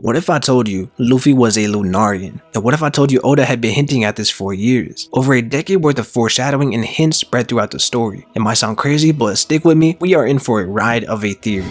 What if I told you Luffy was a Lunarian? And what if I told you Oda had been hinting at this for years? Over a decade worth of foreshadowing and hints spread throughout the story. It might sound crazy, but stick with me, we are in for a ride of a theory.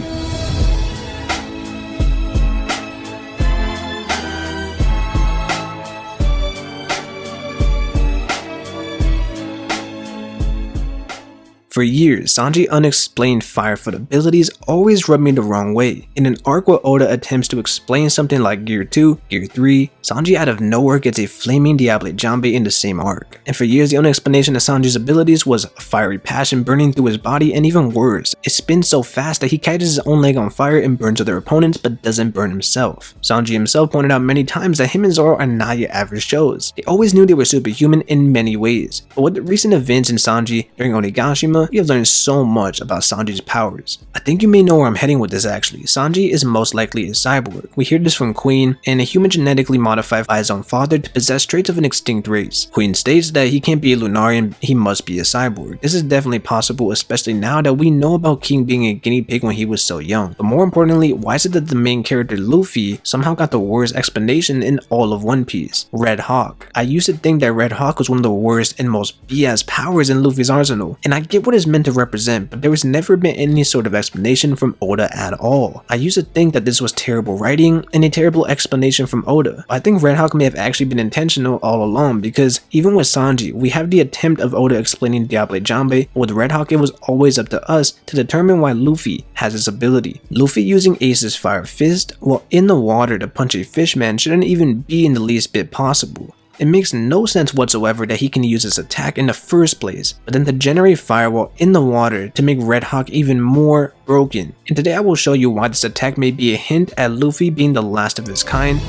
For years, Sanji's unexplained firefoot abilities always rubbed me the wrong way. In an arc where Oda attempts to explain something like Gear 2, Gear 3, Sanji out of nowhere gets a flaming Diable Jambe in the same arc. And for years, the only explanation of Sanji's abilities was a fiery passion burning through his body, and even worse, it spins so fast that he catches his own leg on fire and burns other opponents but doesn't burn himself. Sanji himself pointed out many times that him and Zoro are not your average Joes. They always knew they were superhuman in many ways. But with the recent events in Sanji during Onigashima, we have learned so much about Sanji's powers. I think you may know where I'm heading with this actually. Sanji is most likely a cyborg. We hear this from Queen, and a human genetically modified by his own father to possess traits of an extinct race. Queen states that he can't be a Lunarian, he must be a cyborg. This is definitely possible, especially now that we know about King being a guinea pig when he was so young. But more importantly, why is it that the main character Luffy somehow got the worst explanation in all of One Piece? Red Hawk. I used to think that Red Hawk was one of the worst and most BS powers in Luffy's arsenal, and I get what it's meant to represent, but there has never been any sort of explanation from Oda at all. I used to think that this was terrible writing and a terrible explanation from Oda. I think Red Hawk may have actually been intentional all along, because even with Sanji, we have the attempt of Oda explaining Diable Jambe, but with Red Hawk it was always up to us to determine why Luffy has this ability. Luffy using Ace's Fire Fist while in the water to punch a Fishman shouldn't even be in the least bit possible. It makes no sense whatsoever that he can use this attack in the first place, but then to generate fire while in the water to make Red Hawk even more broken. And today I will show you why this attack may be a hint at Luffy being the last of his kind.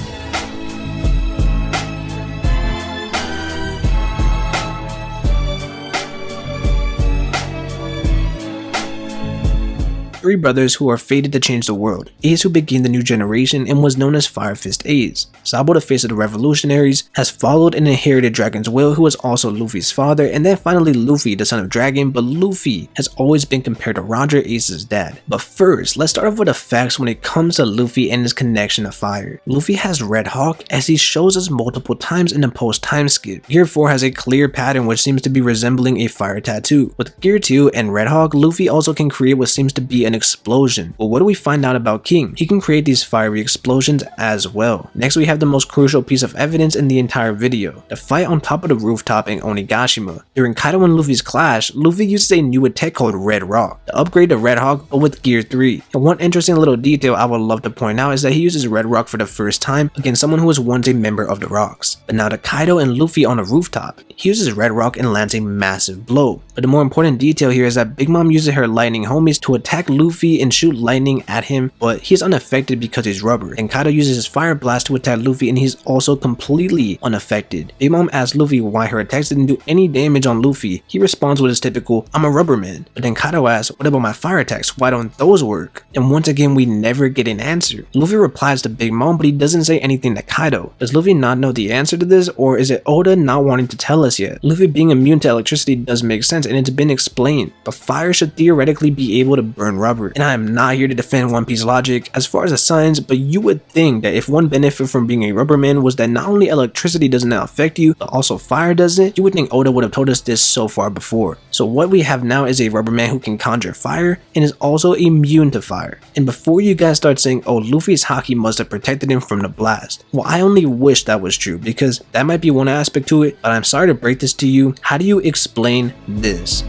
Three brothers who are fated to change the world. Ace, who began the new generation and was known as Fire Fist Ace. Sabo, the face of the revolutionaries, has followed and inherited Dragon's will, who is also Luffy's father, and then finally Luffy, the son of Dragon, but Luffy has always been compared to Roger, Ace's dad. But first, let's start off with the facts when it comes to Luffy and his connection to fire. Luffy has Red Hawk, as he shows us multiple times in the post-time skip. Gear 4 has a clear pattern which seems to be resembling a fire tattoo. With Gear 2 and Red Hawk, Luffy also can create what seems to be an explosion. But what do we find out about King? He can create these fiery explosions as well. Next, we have the most crucial piece of evidence in the entire video, the fight on top of the rooftop in Onigashima. During Kaido and Luffy's clash, Luffy uses a new attack called Red Rock, the upgrade to Red Hawk but with Gear 3. And one interesting little detail I would love to point out is that he uses Red Rock for the first time against someone who was once a member of the Rocks. But now to Kaido and Luffy on a rooftop, he uses Red Rock and lands a massive blow. But the more important detail here is that Big Mom uses her lightning homies to attack Luffy and shoot lightning at him, but he's unaffected because he's rubber. And Kaido uses his fire blast to attack Luffy and he's also completely unaffected. Big Mom asks Luffy why her attacks didn't do any damage on Luffy. He responds with his typical, "I'm a rubber man." But then Kaido asks, "What about my fire attacks? Why don't those work?" And once again we never get an answer. Luffy replies to Big Mom, but he doesn't say anything to Kaido. Does Luffy not know the answer to this, or is it Oda not wanting to tell us yet? Luffy being immune to electricity does make sense and it's been explained, but fire should theoretically be able to burn rubber. And I am not here to defend One Piece logic as far as the science, but you would think that if one benefit from being a rubber man was that not only electricity does not affect you, but also fire doesn't, you would think Oda would have told us this so far before. So what we have now is a rubber man who can conjure fire and is also immune to fire. And before you guys start saying, "Oh, Luffy's haki must have protected him from the blast," well, I only wish that was true, because that might be one aspect to it, but I'm sorry to break this to you. How do you explain this?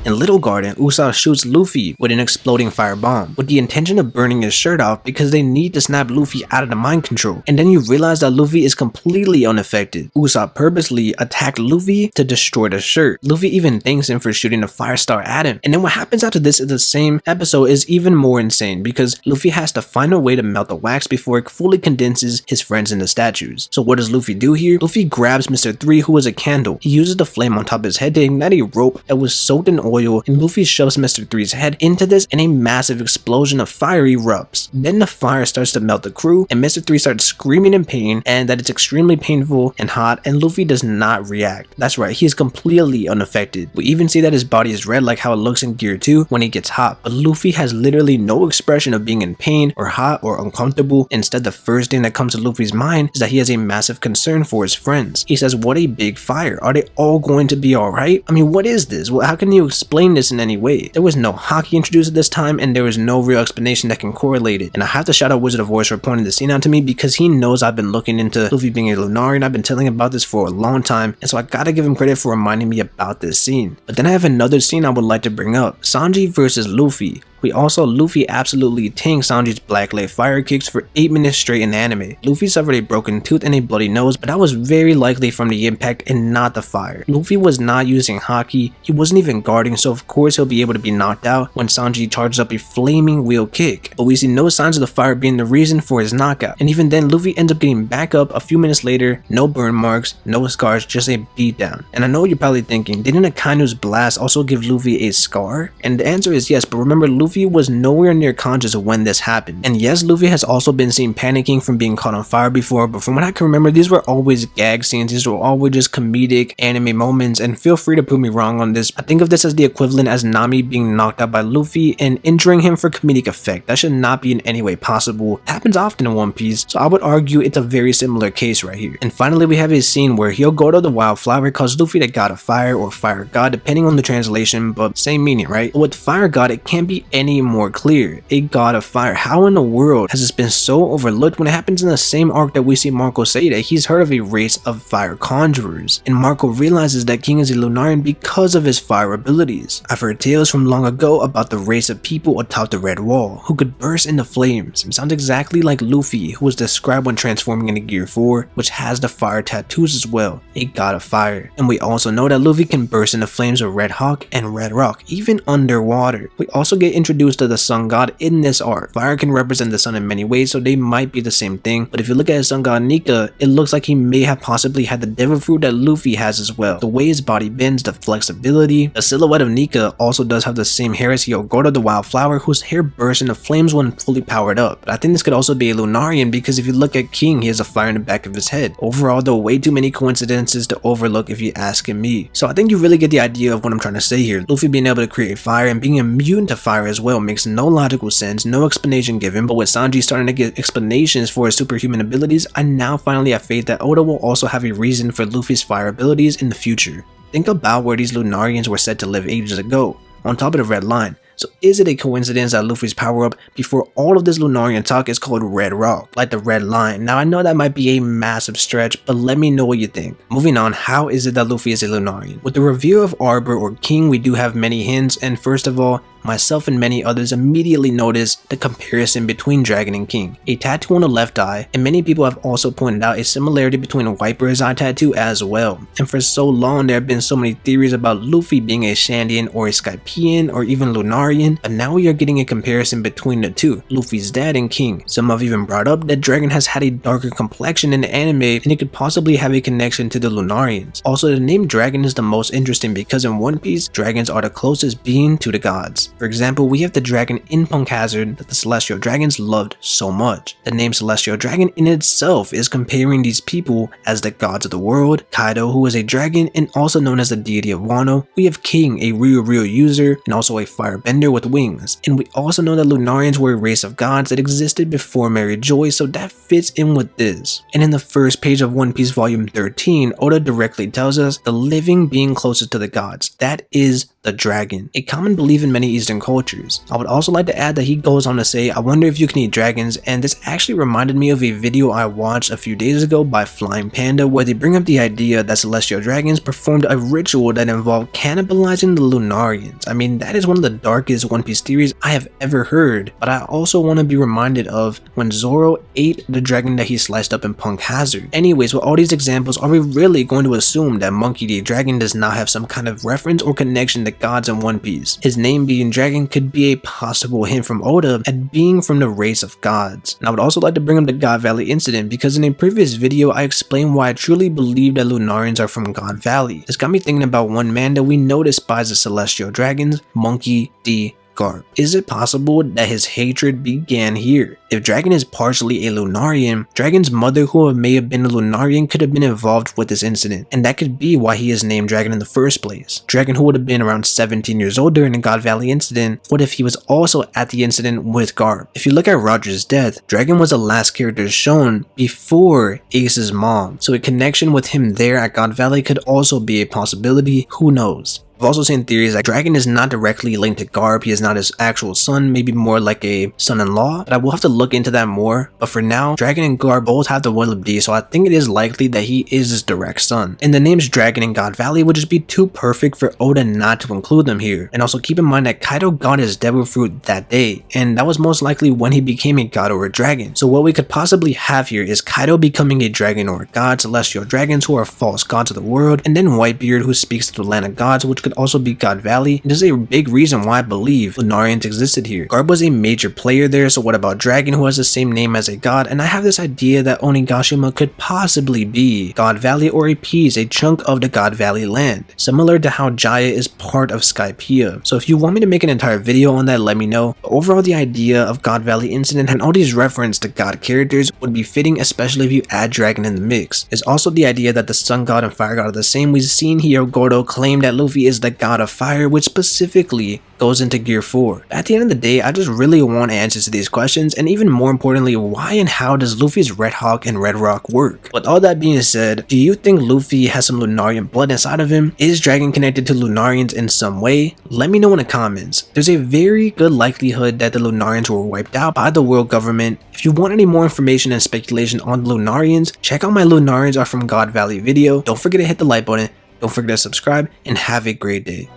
In Little Garden, Usopp shoots Luffy with an exploding fire bomb with the intention of burning his shirt off because they need to snap Luffy out of the mind control. And then you realize that Luffy is completely unaffected. Usopp purposely attacked Luffy to destroy the shirt. Luffy even thanks him for shooting a fire star at him. And then what happens after this in the same episode is even more insane, because Luffy has to find a way to melt the wax before it fully condenses his friends into statues. So what does Luffy do here? Luffy grabs Mr. 3, who is a candle. He uses the flame on top of his head to ignite a rope that was soaked in oil oil, and Luffy shoves Mr. 3's head into this and a massive explosion of fire erupts. Then the fire starts to melt the crew and Mr. 3 starts screaming in pain and that it's extremely painful and hot, and Luffy does not react. That's right, he is completely unaffected. We even see that his body is red like how it looks in Gear 2 when he gets hot, but Luffy has literally no expression of being in pain or hot or uncomfortable. Instead, the first thing that comes to Luffy's mind is that he has a massive concern for his friends. He says, what a big fire. Are they all going to be alright? I mean, what is this? Well, how can you explain this in any way? There was no haki introduced at this time and there was no real explanation that can correlate it. And I have to shout out Wizard of Voice for pointing this scene out to me because he knows I've been looking into Luffy being a Lunarian. I've been telling him about this for a long time, and so I gotta give him credit for reminding me about this scene. But then I have another scene I would like to bring up. Sanji versus Luffy. We also Luffy absolutely tanked Sanji's blacklight fire kicks for 8 minutes straight in anime. Luffy suffered a broken tooth and a bloody nose, but that was very likely from the impact and not the fire. Luffy was not using haki, he wasn't even guarding, so of course he'll be able to be knocked out when Sanji charges up a flaming wheel kick. But we see no signs of the fire being the reason for his knockout, and even then Luffy ends up getting back up a few minutes later, no burn marks, no scars, just a beatdown. And I know you're probably thinking, didn't Akainu's blast also give Luffy a scar? And the answer is yes, but remember Luffy was nowhere near conscious of when this happened. And yes, Luffy has also been seen panicking from being caught on fire before, but from what I can remember, these were always gag scenes, these were always just comedic anime moments, and feel free to prove me wrong on this. I think of this as the equivalent as Nami being knocked out by Luffy and injuring him for comedic effect. That should not be in any way possible. It happens often in One Piece, so I would argue it's a very similar case right here. And finally, we have a scene where Hyogoro the Wildflower calls Luffy the god of fire or fire god, depending on the translation, but same meaning, right? But with fire god, it can't be any more clear. A god of fire. How in the world has this been so overlooked when it happens in the same arc that we see Marco say that he's heard of a race of fire conjurers, and Marco realizes that King is a Lunarian because of his fire abilities. I've heard tales from long ago about the race of people atop the Red Wall who could burst into flames. It sounds exactly like Luffy, who was described when transforming into Gear 4, which has the fire tattoos as well, a god of fire. And we also know that Luffy can burst into flames with Red Hawk and Red Rock, even underwater. We also get introduced to the sun god in this arc. Fire can represent the sun in many ways, so they might be the same thing, but if you look at his sun god Nika, it looks like he may have possibly had the devil fruit that Luffy has as well. The way his body bends, the flexibility. The silhouette of Nika also does have the same hair as Hyogoro the Wildflower, whose hair bursts into flames when fully powered up. But I think this could also be a Lunarian because if you look at King, he has a fire in the back of his head. Overall though, way too many coincidences to overlook if you ask me. So I think you really get the idea of what I'm trying to say here. Luffy being able to create fire and being immune to fire as well makes no logical sense, no explanation given, but with Sanji starting to get explanations for his superhuman abilities, I now finally have faith that Oda will also have a reason for Luffy's fire abilities in the future. Think about where these Lunarians were said to live ages ago, on top of the Red Line. So is it a coincidence that Luffy's power up before all of this Lunarian talk is called Red Rock, like the Red Line? Now I know that might be a massive stretch, but let me know what you think. Moving on, how is it that Luffy is a Lunarian? With the review of Arbor or King, we do have many hints, and first of all, myself and many others immediately noticed the comparison between Dragon and King, a tattoo on the left eye, and many people have also pointed out a similarity between a White Bird's eye tattoo as well. And for so long there have been so many theories about Luffy being a Shandian or a Skypian or even Lunarian, but now we are getting a comparison between the two, Luffy's dad and King. Some have even brought up that Dragon has had a darker complexion in the anime and it could possibly have a connection to the Lunarians. Also, the name Dragon is the most interesting because in One Piece, dragons are the closest being to the gods. For example, we have the dragon in Punk Hazard that the Celestial Dragons loved so much. The name Celestial Dragon in itself is comparing these people as the gods of the world, Kaido, who is a dragon and also known as the deity of Wano. We have King, a real user and also a firebender with wings. And we also know that Lunarians were a race of gods that existed before Mary Joy, so that fits in with this. And in the first page of One Piece volume 13, Oda directly tells us the living being closest to the gods. That is the dragon, a common belief in many Eastern cultures. I would also like to add that he goes on to say, I wonder if you can eat dragons, and this actually reminded me of a video I watched a few days ago by Flying Panda where they bring up the idea that Celestial Dragons performed a ritual that involved cannibalizing the Lunarians. I mean, that is one of the darkest One Piece theories I have ever heard, but I also want to be reminded of when Zoro ate the dragon that he sliced up in Punk Hazard. Anyways, with all these examples, are we really going to assume that Monkey D. Dragon does not have some kind of reference or connection to gods in One Piece? His name being dragon could be a possible hint from Oda at being from the race of gods. And I would also like to bring up the God Valley incident because in a previous video I explained why I truly believe that Lunarians are from God Valley. This got me thinking about one man that we know despises the celestial dragons, Monkey D. Garp. Is it possible that his hatred began here? If Dragon is partially a Lunarian, Dragon's mother who may have been a Lunarian could have been involved with this incident, and that could be why he is named Dragon in the first place. Dragon, who would have been around 17 years old during the God Valley incident, what if he was also at the incident with Garp? If you look at Roger's death, Dragon was the last character shown before Ace's mom, so a connection with him there at God Valley could also be a possibility, who knows? I've also seen theories that Dragon is not directly linked to Garp, he is not his actual son, maybe more like a son-in-law, but I will have to look into that more. But for now, Dragon and Garp both have the eMDee, so I think it is likely that he is his direct son. And the names Dragon and God Valley would just be too perfect for Oda not to include them here. And also keep in mind that Kaido got his devil fruit that day, and that was most likely when he became a god or a dragon. So what we could possibly have here is Kaido becoming a dragon or a god, celestial dragons who are false gods of the world, and then Whitebeard who speaks to the land of gods, which could also be God Valley. And there's a big reason why I believe Lunarians existed here. Garp was a major player there, so what about Dragon who has the same name as a god? And I have this idea that Onigashima could possibly be God Valley or a piece, a chunk of the God Valley land, similar to how Jaya is part of Skypiea. So if you want me to make an entire video on that, let me know. But overall, the idea of God Valley incident and all these reference to god characters would be fitting, especially if you add Dragon in the mix. There's also the idea that the Sun God and Fire God are the same. We've seen here Gordo claim that Luffy is the god of fire, which specifically goes into Gear 4. At the end of the day, I just really want answers to these questions, and even more importantly, why and how does Luffy's Red Hawk and Red Rock work? With all that being said, do you think Luffy has some Lunarian blood inside of him? Is Dragon connected to Lunarians in some way? Let me know in the comments. There's a very good likelihood that the Lunarians were wiped out by the world government. If you want any more information and speculation on the Lunarians, check out my Lunarians are from God Valley video. Don't forget to hit the like button. Don't forget to subscribe, and have a great day.